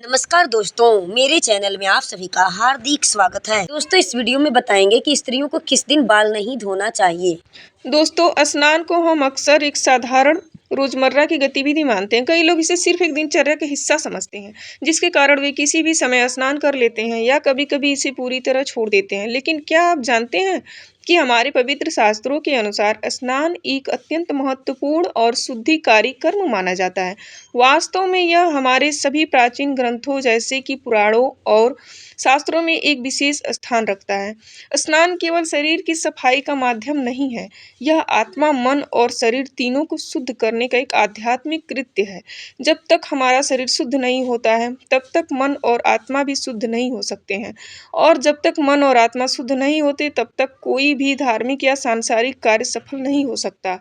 नमस्कार दोस्तों, मेरे चैनल में आप सभी का हार्दिक स्वागत है। दोस्तों, इस वीडियो में बताएंगे कि स्त्रियों को किस दिन बाल नहीं धोना चाहिए। दोस्तों, स्नान को हम अक्सर एक साधारण रोजमर्रा की गतिविधि मानते हैं। कई लोग इसे सिर्फ एक दिनचर्या का हिस्सा समझते हैं, जिसके कारण वे किसी भी समय स्नान कर लेते हैं या कभी-कभी इसे पूरी तरह छोड़ देते हैं। लेकिन क्या आप जानते हैं कि हमारे पवित्र शास्त्रों के अनुसार स्नान एक अत्यंत महत्वपूर्ण और शुद्धिकारी कर्म माना जाता है। वास्तव में यह हमारे सभी प्राचीन ग्रंथों जैसे कि पुराणों और शास्त्रों में एक विशेष स्थान रखता है। स्नान केवल शरीर की सफाई का माध्यम नहीं है, यह आत्मा, मन और शरीर तीनों को शुद्ध करने का एक आध्यात्मिक कृत्य है। जब तक हमारा शरीर शुद्ध नहीं होता है, तब तक मन और आत्मा भी शुद्ध नहीं हो सकते हैं। और जब तक मन और आत्मा शुद्ध नहीं होते, तब तक कोई भी धार्मिक या सांसारिक कार्य सफल नहीं हो सकता।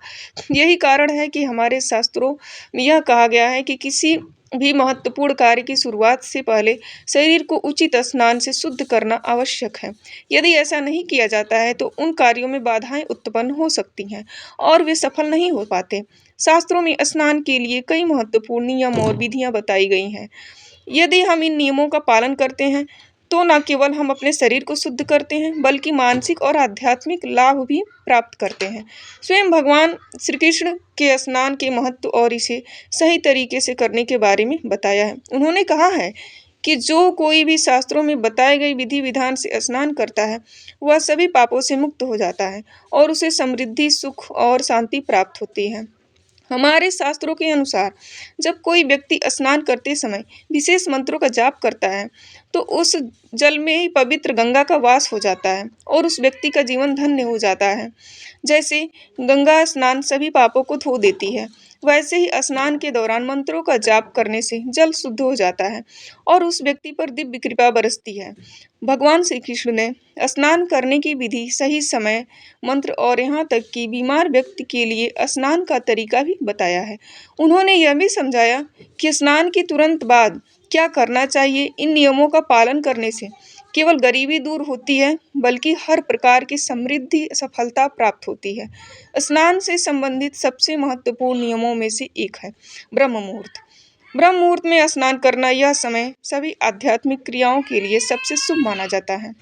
यही कारण है कि हमारे शास्त्रों में यह कहा गया है कि किसी भी महत्वपूर्ण कार्य की शुरुआत से पहले शरीर को उचित स्नान से शुद्ध करना आवश्यक है। यदि ऐसा नहीं किया जाता है तो उन कार्यों में बाधाएं उत्पन्न हो सकती हैं और वे सफल नहीं हो पाते। शास्त्रों में स्नान के लिए कई महत्वपूर्ण नियम और विधियां बताई गई हैं। यदि हम इन नियमों का पालन करते हैं तो न केवल हम अपने शरीर को शुद्ध करते हैं, बल्कि मानसिक और आध्यात्मिक लाभ भी प्राप्त करते हैं। स्वयं भगवान श्री कृष्ण के स्नान के महत्व और इसे सही तरीके से करने के बारे में बताया है। उन्होंने कहा है कि जो कोई भी शास्त्रों में बताए गए विधि विधान से स्नान करता है, वह सभी पापों से मुक्त हो जाता है और उसे समृद्धि, सुख और शांति प्राप्त होती है। हमारे शास्त्रों के अनुसार जब कोई व्यक्ति स्नान करते समय विशेष मंत्रों का जाप करता है, तो उस जल में ही पवित्र गंगा का वास हो जाता है और उस व्यक्ति का जीवन धन्य हो जाता है। जैसे गंगा स्नान सभी पापों को धो देती है, वैसे ही स्नान के दौरान मंत्रों का जाप करने से जल शुद्ध हो जाता है और उस व्यक्ति पर दिव्य कृपा बरसती है। भगवान श्री कृष्ण ने स्नान करने की विधि, सही समय, मंत्र और यहाँ तक कि बीमार व्यक्ति के लिए स्नान का तरीका भी बताया है। उन्होंने यह भी समझाया कि स्नान के तुरंत बाद क्या करना चाहिए। इन नियमों का पालन करने से केवल गरीबी दूर होती है, बल्कि हर प्रकार की समृद्धि, सफलता प्राप्त होती है। स्नान से संबंधित सबसे महत्वपूर्ण नियमों में से एक है ब्रह्म मुहूर्त। ब्रह्म मुहूर्त में स्नान करना, यह समय सभी आध्यात्मिक क्रियाओं के लिए सबसे शुभ माना जाता है।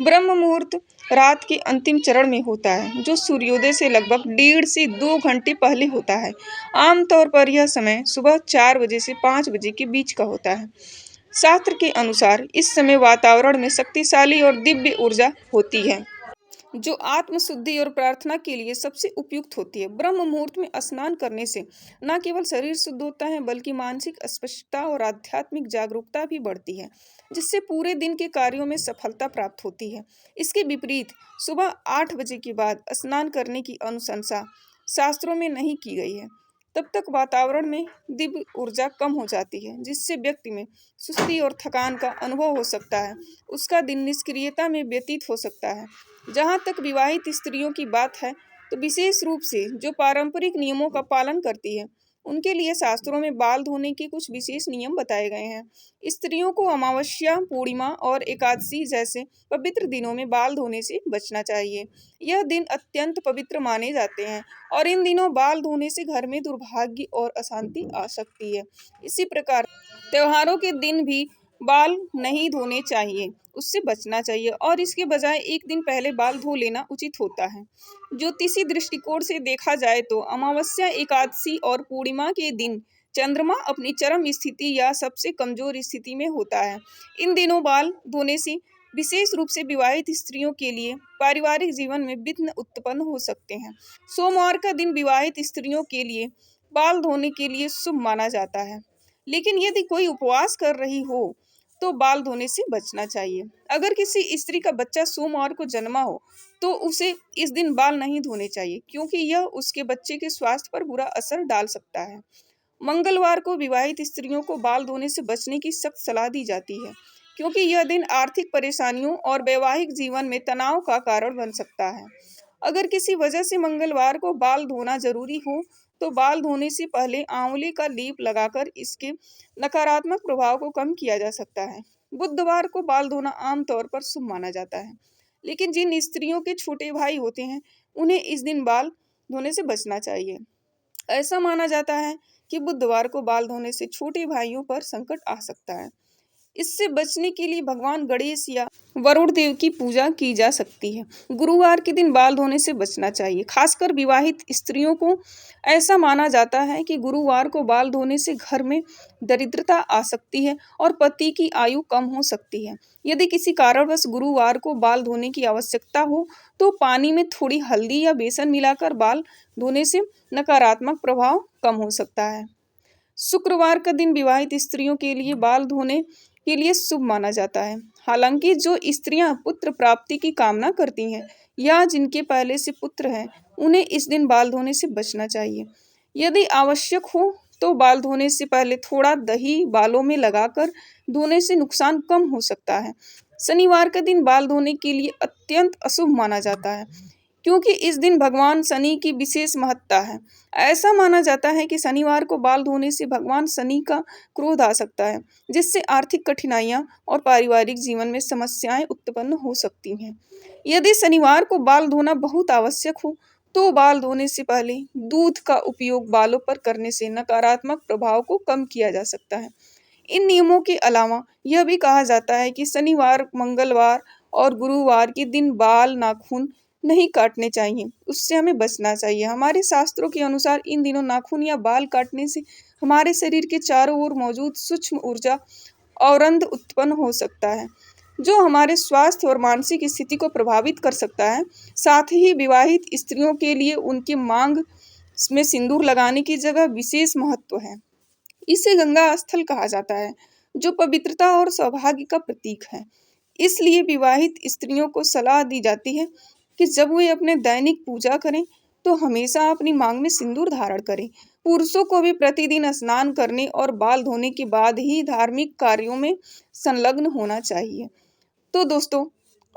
ब्रह्म मुहूर्त रात के अंतिम चरण में होता है, जो सूर्योदय से लगभग 1.5 से 2 घंटे पहले होता है। आमतौर पर यह समय सुबह 4 बजे से 5 बजे के बीच का होता है। शास्त्र के अनुसार इस समय वातावरण में शक्तिशाली और दिव्य ऊर्जा होती है, जो आत्मशुद्धि और प्रार्थना के लिए सबसे उपयुक्त होती है। ब्रह्म मुहूर्त में स्नान करने से न केवल शरीर शुद्ध होता है, बल्कि मानसिक स्पष्टता और आध्यात्मिक जागरूकता भी बढ़ती है, जिससे पूरे दिन के कार्यों में सफलता प्राप्त होती है। इसके विपरीत सुबह 8 बजे के बाद स्नान करने की अनुशंसा शास्त्रों में नहीं की गई है। तब तक वातावरण में दिव्य ऊर्जा कम हो जाती है, जिससे व्यक्ति में सुस्ती और थकान का अनुभव हो सकता है। उसका दिन निष्क्रियता में व्यतीत हो सकता है। जहाँ तक विवाहित स्त्रियों की बात है, तो विशेष रूप से जो पारंपरिक नियमों का पालन करती है, उनके लिए शास्त्रों में बाल धोने के कुछ विशेष नियम बताए गए हैं। स्त्रियों को अमावस्या, पूर्णिमा और एकादशी जैसे पवित्र दिनों में बाल धोने से बचना चाहिए। यह दिन अत्यंत पवित्र माने जाते हैं और इन दिनों बाल धोने से घर में दुर्भाग्य और अशांति आ सकती है। इसी प्रकार त्योहारों के दिन भी बाल नहीं धोने चाहिए, उससे बचना चाहिए और इसके बजाय एक दिन पहले बाल धो लेना उचित होता है। ज्योतिषी दृष्टिकोण से देखा जाए तो अमावस्या, एकादशी और पूर्णिमा के दिन चंद्रमा अपनी चरम स्थिति या सबसे कमजोर स्थिति में होता है। इन दिनों बाल धोने से विशेष रूप से विवाहित स्त्रियों के लिए पारिवारिक जीवन में विघ्न उत्पन्न हो सकते हैं। सोमवार का दिन विवाहित स्त्रियों के लिए बाल धोने के लिए शुभ माना जाता है, लेकिन यदि कोई उपवास कर रही हो तो बाल धोने से बचना चाहिए। अगर किसी स्त्री का बच्चा सोमवार को जन्मा हो तो उसे इस दिन बाल नहीं धोने चाहिए, क्योंकि यह उसके बच्चे के स्वास्थ्य पर बुरा असर डाल सकता है। मंगलवार को विवाहित स्त्रियों को बाल धोने से बचने की सख्त सलाह दी जाती है, क्योंकि यह दिन आर्थिक परेशानियों और वैवाहिक जीवन में तनाव का कारण बन सकता है। अगर किसी वजह से मंगलवार को बाल धोना जरूरी हो, तो बाल धोने से पहले आंवले का लेप लगाकर इसके नकारात्मक प्रभाव को कम किया जा सकता है। बुधवार को बाल धोना आमतौर पर शुभ माना जाता है, लेकिन जिन स्त्रियों के छोटे भाई होते हैं, उन्हें इस दिन बाल धोने से बचना चाहिए। ऐसा माना जाता है कि बुधवार को बाल धोने से छोटे भाइयों पर संकट आ सकता है। इससे बचने के लिए भगवान गणेश या वरुण देव की पूजा की जा सकती है। गुरुवार के दिन बाल धोने से बचना चाहिए। खासकर विवाहित स्त्रियों को ऐसा माना जाता है कि गुरुवार को बाल धोने से घर में दरिद्रता आ सकती है और पति की आयु कम हो सकती है। यदि किसी कारणवश गुरुवार को बाल धोने की आवश्यकता हो तो पानी में थोड़ी हल्दी या बेसन मिलाकर बाल धोने से नकारात्मक प्रभाव कम हो सकता है। शुक्रवार का दिन विवाहित स्त्रियों के लिए बाल धोने के लिए शुभ माना जाता है। हालांकि जो स्त्रियां पुत्र प्राप्ति की कामना करती हैं या जिनके पहले से पुत्र हैं, उन्हें इस दिन बाल धोने से बचना चाहिए। यदि आवश्यक हो तो बाल धोने से पहले थोड़ा दही बालों में लगाकर धोने से नुकसान कम हो सकता है। शनिवार का दिन बाल धोने के लिए अत्यंत अशुभ माना जाता है, क्योंकि इस दिन भगवान शनि की विशेष महत्ता है। ऐसा माना जाता है कि शनिवार को बाल धोने से भगवान शनि का क्रोध आ सकता है, जिससे आर्थिक कठिनाइयां और पारिवारिक जीवन में समस्याएं उत्पन्न हो सकती हैं। यदि शनिवार को बाल धोना बहुत आवश्यक हो तो बाल धोने से पहले दूध का उपयोग बालों पर करने से नकारात्मक प्रभाव को कम किया जा सकता है। इन नियमों के अलावा यह भी कहा जाता है कि शनिवार, मंगलवार और गुरुवार के दिन बाल, नाखून नहीं काटने चाहिए, उससे हमें बचना चाहिए। हमारे शास्त्रों के अनुसार इन दिनों नाखून या बाल काटने से हमारे शरीर के चारों ओर मौजूद सूक्ष्म ऊर्जा अवरंध उत्पन्न हो सकता है, जो हमारे स्वास्थ्य और मानसिक स्थिति को प्रभावित कर सकता है। साथ ही विवाहित स्त्रियों के लिए उनके मांग में सिंदूर लगाने की जगह विशेष महत्व है। इसे गंगा स्थल कहा जाता है, जो पवित्रता और सौभाग्य का प्रतीक है। इसलिए विवाहित स्त्रियों को सलाह दी जाती है कि जब वे अपने दैनिक पूजा करें तो हमेशा अपनी मांग में सिंदूर धारण करें। पुरुषों को भी प्रतिदिन स्नान करने और बाल धोने के बाद ही धार्मिक कार्यों में संलग्न होना चाहिए। तो दोस्तों,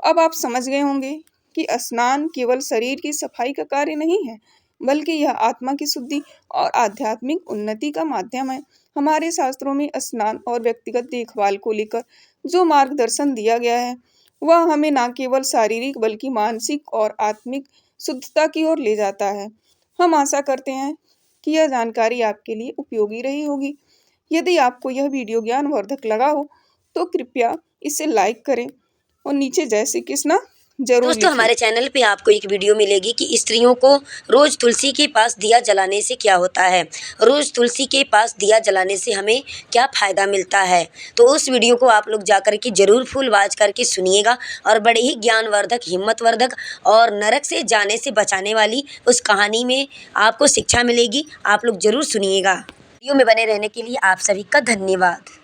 अब आप समझ गए होंगे कि स्नान केवल शरीर की सफाई का कार्य नहीं है, बल्कि यह आत्मा की शुद्धि और आध्यात्मिक उन्नति का माध्यम है। हमारे शास्त्रों में स्नान और व्यक्तिगत देखभाल को लेकर जो मार्गदर्शन दिया गया है, वह हमें न केवल शारीरिक बल्कि मानसिक और आत्मिक शुद्धता की ओर ले जाता है। हम आशा करते हैं कि यह जानकारी आपके लिए उपयोगी रही होगी। यदि आपको यह वीडियो ज्ञानवर्धक लगा हो तो कृपया इसे लाइक करें और नीचे जय श्री कृष्णा जरूर दोस्तों, लिखें। हमारे चैनल पे आपको एक वीडियो मिलेगी कि स्त्रियों को रोज तुलसी के पास दिया जलाने से क्या होता है, रोज तुलसी के पास दिया जलाने से हमें क्या फ़ायदा मिलता है। तो उस वीडियो को आप लोग जा कर के ज़रूर फुल वॉच करके सुनिएगा और बड़े ही ज्ञानवर्धक, हिम्मतवर्धक और नरक से जाने से बचाने वाली उस कहानी में आपको शिक्षा मिलेगी। आप लोग ज़रूर सुनिएगा। वीडियो में बने रहने के लिए आप सभी का धन्यवाद।